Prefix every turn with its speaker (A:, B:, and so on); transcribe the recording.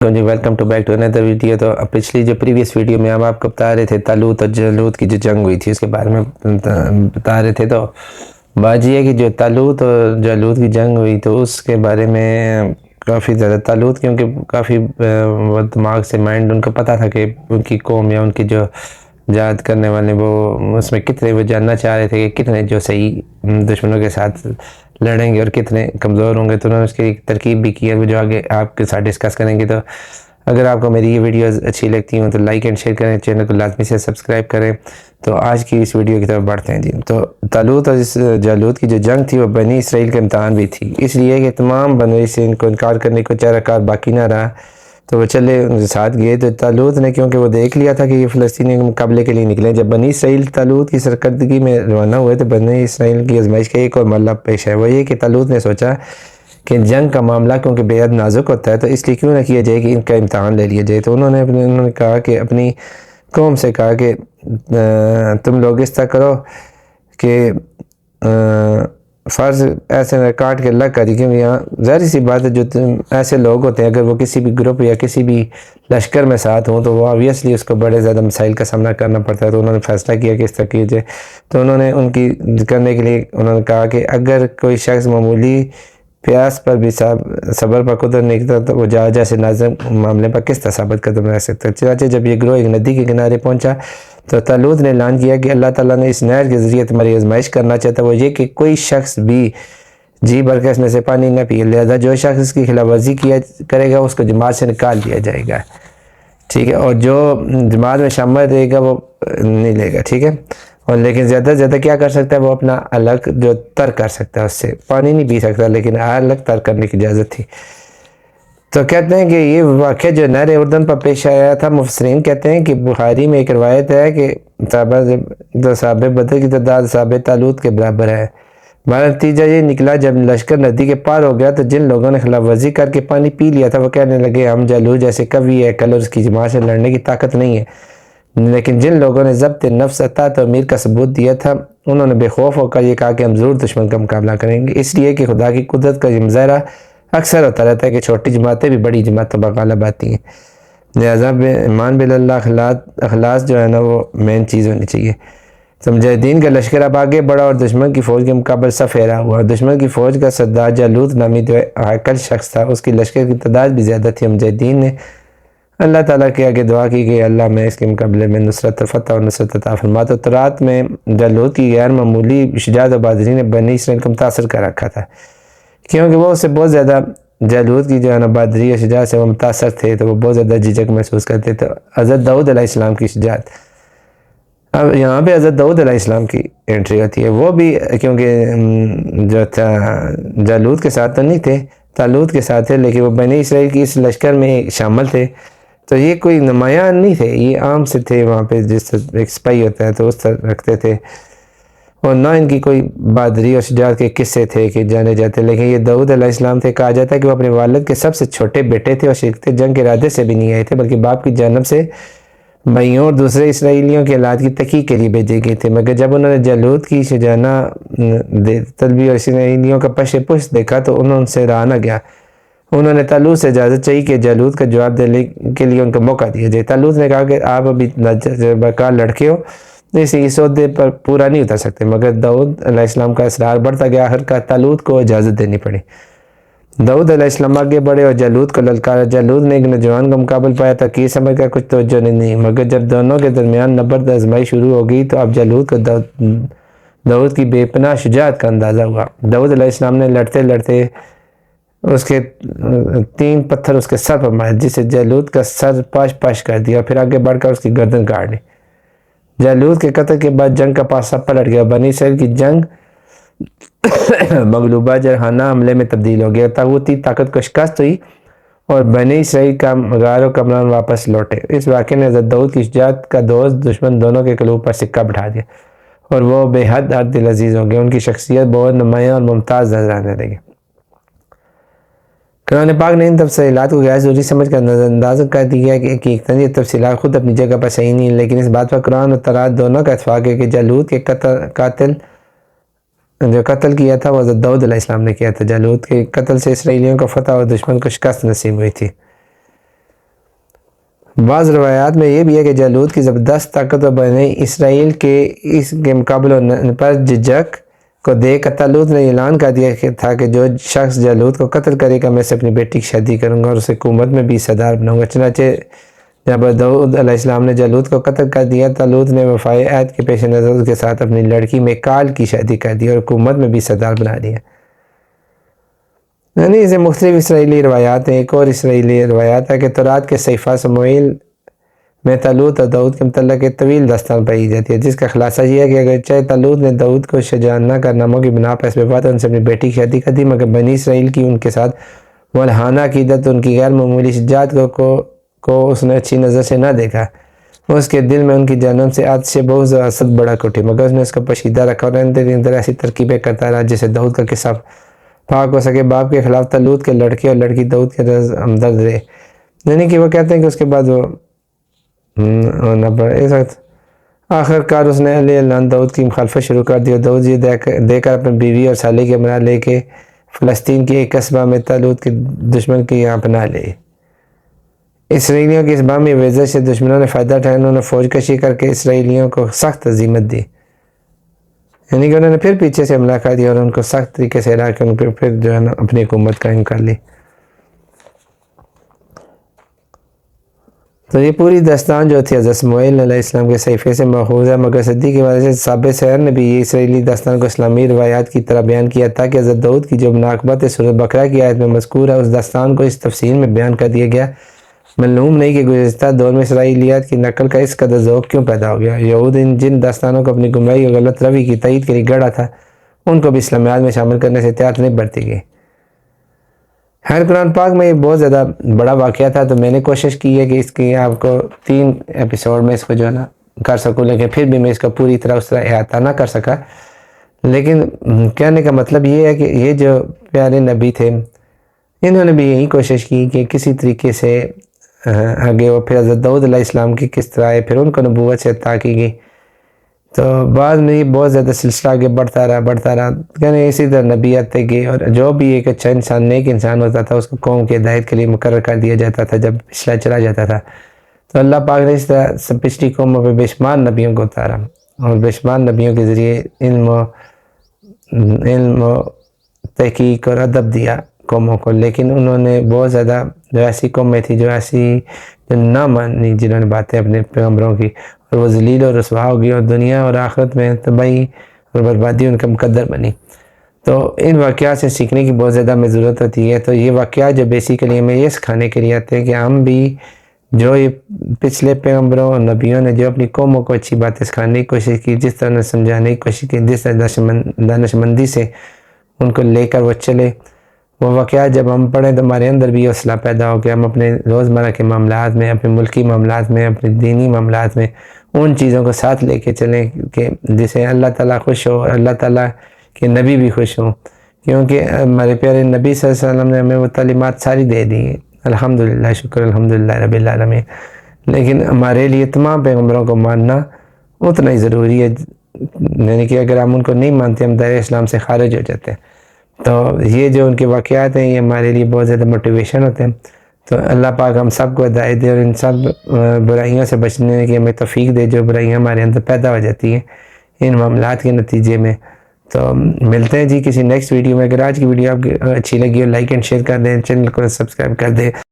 A: G welcome to back to another video. تو پچھلی جو پریویس ویڈیو میں ہم آپ کو بتا رہے تھے طالوت اور جالوت کی جو جنگ ہوئی تھی اس کے بارے میں بتا رہے تھے۔ تو بات یہ ہے کہ جو طالوت اور جالوت کی جنگ ہوئی تو اس کے بارے میں کافی زیادہ طالوت کیونکہ کافی دماغ سے مائنڈ ان کو پتہ تھا کہ ان کی قوم یا ان کی جو جہاد کرنے والے وہ اس میں کتنے وہ جاننا چاہ رہے تھے کہ کتنے جو صحیح دشمنوں کے ساتھ لڑیں گے اور کتنے کمزور ہوں گے، تو انہوں نے اس کی ایک ترکیب بھی کی ہے جو آگے آپ کے ساتھ ڈسکس کریں گے۔ تو اگر آپ کو میری یہ ویڈیوز اچھی لگتی ہوں تو لائک اینڈ شیئر کریں، چینل کو لازمی سے سبسکرائب کریں۔ تو آج کی اس ویڈیو کی طرف بڑھتے ہیں جی۔ تو طالوت اور جالوت کی جو جنگ تھی وہ بنی اسرائیل کا امتحان بھی تھی، اس لیے کہ تمام بنی سے ان کو انکار کرنے کو چارہ کار باقی نہ رہا تو وہ چلے ان کے ساتھ گئے۔ تو طالوت نے کیونکہ وہ دیکھ لیا تھا کہ یہ فلسطینی کے مقابلے کے لیے نکلے، جب بنی اسرائیل طالوت کی سرکردگی میں روانہ ہوئے تو بنی اسرائیل کی آزمائش کا ایک اور مرحلہ پیش ہے۔ وہ یہ کہ طالوت نے سوچا کہ جنگ کا معاملہ کیونکہ بے حد نازک ہوتا ہے تو اس لیے کیوں نہ کیا جائے کہ ان کا امتحان لے لیا جائے۔ تو انہوں نے کہا کہ اپنی قوم سے کہا کہ تم لوگ اس طرح کرو کہ فرض ایسے نہ کاٹ کے اللہ کا دی، کیونکہ یہاں ظاہر سی بات ہے جو ایسے لوگ ہوتے ہیں اگر وہ کسی بھی گروپ یا کسی بھی لشکر میں ساتھ ہوں تو وہ آبویسلی اس کو بڑے زیادہ مسائل کا سامنا کرنا پڑتا ہے۔ تو انہوں نے فیصلہ کیا کہ اس طرح کیے جائے۔ تو انہوں نے ان کی کرنے کے لیے انہوں نے کہا کہ اگر کوئی شخص معمولی پیاس پر بھی صبر پر قدرت نہیں کرتا تو وہ جہاز سے نازم معاملے پر کس طرح ثابت قدم رہ سکتا ہے۔ چنانچہ جب یہ گروہ ایک ندی کے کنارے پہنچا تو طالوت نے اعلان کیا کہ اللہ تعالیٰ نے اس نہر کے ذریعے تمہاری آزمائش کرنا چاہتا ہے، وہ یہ کہ کوئی شخص بھی جی بھر کے اس میں سے پانی نہ پیے، لہذا جو شخص اس کی خلاف ورزی کرے گا اس کو جماعت سے نکال دیا جائے گا، ٹھیک ہے، اور جو جماعت میں شامل رہے گا وہ نہیں لے گا، ٹھیک ہے، اور لیکن زیادہ سے زیادہ کیا کر سکتا ہے، وہ اپنا الگ جو تر کر سکتا ہے، اس سے پانی نہیں پی سکتا لیکن الگ تر کرنے کی اجازت تھی۔ تو کہتے ہیں کہ یہ واقعہ جو نہر اردن پر پیش آیا تھا، مفسرین کہتے ہیں کہ بخاری میں ایک روایت ہے کہ صحابہ بدر کی تعداد صحابہ طالوت کے برابر ہے۔ ہمارا نتیجہ یہ نکلا جب لشکر ندی کے پار ہو گیا تو جن لوگوں نے خلاف ورزی کر کے پانی پی لیا تھا وہ کہنے لگے ہم جالوت جیسے قوی ہے، کل اس کی جماعت سے لڑنے کی طاقت نہیں ہے، لیکن جن لوگوں نے ضبط نفس اطاعت و امیر کا ثبوت دیا تھا انہوں نے بے خوف ہو کر یہ کہا کہ ہم ضرور دشمن کا مقابلہ کریں گے، اس لیے کہ خدا کی قدرت کا یہ مظاہرہ اکثر ہوتا رہتا ہے کہ چھوٹی جماعتیں بھی بڑی جماعتوں پر غالب آتی ہیں، لہذا ایمان باللہ اخلاص جو ہے نا وہ مین چیز ہونی چاہیے۔ تو مجاہدین کا لشکر اب آگے بڑھا اور دشمن کی فوج کے مقابل صف پھیرا ہوا۔ دشمن کی فوج کا سردار جالوت نامی جو عاقل شخص تھا، اس کی لشکر کی تعداد بھی زیادہ تھی۔ مجاہدین نے اللہ تعالیٰ کے آگے دعا کی کہ اللہ میں اس کے مقابلے میں نصرت فتح اور نصرت عطا فرما۔ تو رات میں جالوت کی غیر معمولی شجاعت و بہادری نے بنی اسرائیل کو متاثر کر رکھا تھا، کیونکہ وہ اس سے بہت زیادہ جالوت کی جو ہے نا بہادری اور شجاعت سے وہ متاثر تھے تو وہ بہت زیادہ جھجک محسوس کرتے۔ تو حضرت داؤد علیہ السلام کی شجاعت، اب یہاں پہ حضرت داؤد علیہ السلام کی انٹری ہوتی ہے، وہ بھی کیونکہ جو تھا جالوت کے ساتھ تو نہیں تھے، طالوت کے ساتھ تھے، لیکن وہ بنی اسرائیل کی اس لشکر میں شامل تھے، تو یہ کوئی نمایاں نہیں تھے، یہ عام سے تھے، وہاں پہ جس طرح ایک سپاہی ہوتا ہے تو اس طرح رکھتے تھے، اور نہ ان کی کوئی بہادری اور شجاعت کے قصے تھے کہ جانے جاتے، لیکن یہ داؤد علیہ السلام تھے۔ کہا جاتا ہے کہ وہ اپنے والد کے سب سے چھوٹے بیٹے تھے اور شرکت جنگ کے ارادے سے بھی نہیں آئے تھے، بلکہ باپ کی جانب سے بھائیوں اور دوسرے اسرائیلیوں کے حالات کی تحقیق کے لیے بھیجے گئے تھے، مگر جب انہوں نے جالوت کی شجاعانہ طلبی اور اسرائیلیوں کا پش پشت دیکھا تو انہوں سے رہا نہ گیا۔ انہوں نے طالوت سے اجازت چاہی کہ جالوت کا جواب دینے کے لیے ان کو موقع دیا جائے۔ طالوت نے کہا کہ آپ ابھی تجربہ کار لڑکے ہو اس عہدے پر پورا نہیں اتر سکتے، مگر داؤد علیہ السلام کا اصرار بڑھتا گیا، آخرکار طالوت کو اجازت دینی پڑی۔ داؤد علیہ السلام آگے بڑھے اور جالوت کو للکارا۔ جالوت نے ایک نوجوان کا مقابل پایا تھا، کی سمجھ کر کچھ توجہ نہیں، مگر جب دونوں کے درمیان نبرد آزمائی شروع ہو گئی تو اب جالوت کو داؤد کی بے پناہ شجاعت کا اندازہ ہوا۔ داؤد علیہ السلام نے لڑتے لڑتے اس کے 3 پتھر اس کے سر پر مارے، جس سے جالوت کا سر پاش پاش کر دیا اور پھر آگے بڑھ کر اس کی گردن کاٹ لی۔ جالوت کے قتل کے بعد جنگ کا پاسا پلٹ گیا، بنی اسرائیل کی جنگ مغلوبہ جرحانہ حملے میں تبدیل ہو گیا، طاغوتی طاقت کو شکست ہوئی اور بنی اسرائیل کا غار و کمران واپس لوٹے۔ اس واقعے نے حضرت داؤد کی شجاعت کا دوست دشمن دونوں کے قلوب پر سکہ بٹھا دیا اور وہ بے حد دل عزیز ہو گئے، ان کی شخصیت بہت نمایاں اور ممتاز نظر آنے لگی۔ قرآن پاک نے ان تفصیلات کو غیر ضروری سمجھ کر نظر انداز کر دیا کہ یہ تفصیلات خود اپنی جگہ پر صحیح نہیں، لیکن اس بات پر قرآن اور تورات دونوں کا اتفاق ہے کہ جالوت کے قاتل جو قتل کیا تھا وہ حضرت داؤد علیہ السلام نے کیا تھا۔ جالوت کے قتل سے اسرائیلیوں کو فتح اور دشمن کو شکست نصیب ہوئی تھی۔ بعض روایات میں یہ بھی ہے کہ جالوت کی زبردست طاقت و بنی اسرائیل کے اس کے مقابلے پر جھجک کو دیکھ کر طالوت نے اعلان کر دیا تھا کہ جو شخص جالوت کو قتل کرے گا میں سے اپنی بیٹی کی شادی کروں گا اور اسے حکومت میں بھی حصہ بناؤں گا۔ چنانچہ جب داؤد علیہ السلام نے جالوت کو قتل کر دیا، طالوت نے وفائے عہد کے پیش نظر اس کے ساتھ اپنی لڑکی میکال کی شادی کر دی اور حکومت میں بھی حصہ بنا دیا۔ یعنی اسے مختلف اسرائیلی روایات ہیں۔ ایک اور اسرائیلی روایات ہے کہ تورات کے صحیفہ سموئیل میں طالوت اور داؤد کے متعلق ایک طویل داستان پائی جاتی ہے، جس کا خلاصہ یہ ہے کہ اگرچہ طالوت نے داؤد کو شجاعانہ کارناموں کی بنا پر اس بات ان سے اپنی بیٹی کی شادی کر دی، مگر بنی اسرائیل کی ان کے ساتھ ملحانہ عقیدت ان کی غیر معمولی شجاعت کو اس نے اچھی نظر سے نہ دیکھا۔ اس کے دل میں ان کی جانب سے آتش بغض و حسد بڑک اٹھی، مگر اس نے اس کو پوشیدہ رکھا اور اندر ایسی ترکیبیں کرتا رہا جسے داؤد کا قصہ پاک ہو سکے۔ باپ کے خلاف طالوت کے لڑکے اور لڑکی داؤد کے ہمدرد رہے، یعنی کہ وہ کہتے ہیں کہ اس کے بعد وہ ہونا پڑا۔ اس وقت آخر کار اس نے علیہ السلام داؤد کی مخالفت شروع کر دی اور داؤد یہ دے کر اپنی بیوی اور سالے کی پناہ لے کے فلسطین کے ایک قصبہ میں طالوت کے دشمن کی یہاں پناہ لے۔ اسرائیلیوں کی اس باہمی ورزش سے دشمنوں نے فائدہ اٹھایا، انہوں نے فوج کشی کر کے اسرائیلیوں کو سخت ہزیمت دی، یعنی کہ انہوں نے پھر پیچھے سے حملہ کر دیا اور ان کو سخت طریقے سے ہرا کے ان پہ پھر جو ہے نا اپنی حکومت قائم کر لی۔ تو یہ پوری داستان جو تھی حضرت سموئیل علیہ السلام کے صحیفے سے ماخوذ ہے، مگر صدیق کی وجہ سے ثابت سیر نے بھی یہ اسرائیلی داستان کو اسلامی روایات کی طرح بیان کیا تھا کہ حضرت داؤد کی جو مناقبت سورۃ بقرہ کی آیت میں مذکور ہے، اس داستان کو اس تفصیل میں بیان کر دیا گیا۔ معلوم نہیں کہ گزشتہ دور میں اسرائیلیات کی نقل کا اس قدر ذوق کیوں پیدا ہو گیا۔ یہود جن داستانوں کو اپنی گمراہی اور غلط روی کی تائید کے لیے گڑھا تھا، ان کو بھی اسلامیات میں شامل کرنے سے احتیاط نہیں برتی گئی۔ خیر، قرآن پاک میں یہ بہت زیادہ بڑا واقعہ تھا، تو میں نے کوشش کی ہے کہ اس کی آپ کو 3 ایپیسوڈ میں اس کو جو ہے نا کر سکوں، لیکن پھر بھی میں اس کا پوری طرح اس طرح احاطہ نہ کر سکا۔ لیکن کہنے کا مطلب یہ ہے کہ یہ جو پیارے نبی تھے، انہوں نے بھی یہی کوشش کی کہ کسی طریقے سے آگے وہ پھر حضرت داؤد علیہ السلام کی کس طرح ہے، پھر ان کو نبوت سے عطا کی گئی۔ تو بعد میں یہ بہت زیادہ سلسلہ آگے بڑھتا رہا، کہنے اسی طرح نبی آتے گئے، اور جو بھی ایک اچھا انسان، نیک انسان ہوتا تھا، اس کو قوم کی ہدایت کے لیے مقرر کر دیا جاتا تھا جب پچھلا چلا جاتا تھا۔ تو اللہ پاک نے اس طرح پچھلی قوموں پہ بے شمار نبیوں کو اتارا اور بے شمار نبیوں کے ذریعے علم و تحقیق اور ادب دیا قوموں کو، لیکن انہوں نے بہت زیادہ جو ایسی قومیں تھی جو نہ مانی، جنہوں نے باتیں اپنے پیغمبروں کی، اور وہ ذلیل اور رسوا ہوگی اور دنیا اور آخرت میں تباہی اور بربادی ان کا مقدر بنی۔ تو ان واقعات سے سیکھنے کی بہت زیادہ ہمیں ضرورت ہوتی ہے۔ تو یہ واقعات جو بیسیکلی ہمیں یہ سکھانے کے لیے آتے ہیں کہ ہم بھی جو یہ پچھلے پیغمبروں اور نبیوں نے جو اپنی قوموں کو اچھی باتیں سکھانے کی کوشش کی، جس طرح سمجھانے کی کوشش کی، جس طرح دانشمندی سے ان کو لے کر وہ چلے، وہ واقعات جب ہم پڑھیں تو ہمارے اندر بھی حوصلہ پیدا ہو کہ ہم اپنے روزمرہ کے معاملات میں، اپنے ملکی معاملات میں، اپنے دینی معاملات میں ان چیزوں کو ساتھ لے کے چلیں کہ جسے اللہ تعالیٰ خوش ہو اور اللہ تعالیٰ کے نبی بھی خوش ہوں، کیونکہ ہمارے پیارے نبی صلی اللہ علیہ وسلم نے ہمیں وہ تعلیمات ساری دے دی ہیں، الحمدللہ، شکر الحمدللہ رب العالمین۔ لیکن ہمارے لیے تمام پیغمبروں کو ماننا اتنا ہی ضروری ہے، یعنی کہ اگر ہم ان کو نہیں مانتے ہم دائرہ اسلام سے خارج ہو جاتے ہیں۔ تو یہ جو ان کے واقعات ہیں یہ ہمارے لیے بہت زیادہ موٹیویشن ہوتے ہیں۔ تو اللہ پاک ہم سب کو ہدایت دے اور ان سب برائیوں سے بچنے کی ہمیں توفیق دے جو برائیاں ہمارے اندر پیدا ہو جاتی ہیں ان معاملات کے نتیجے میں۔ تو ملتے ہیں جی کسی نیکسٹ ویڈیو میں۔ اگر آج کی ویڈیو آپ کو اچھی لگی ہو لائک اینڈ شیئر کر دیں، چینل کو سبسکرائب کر دیں۔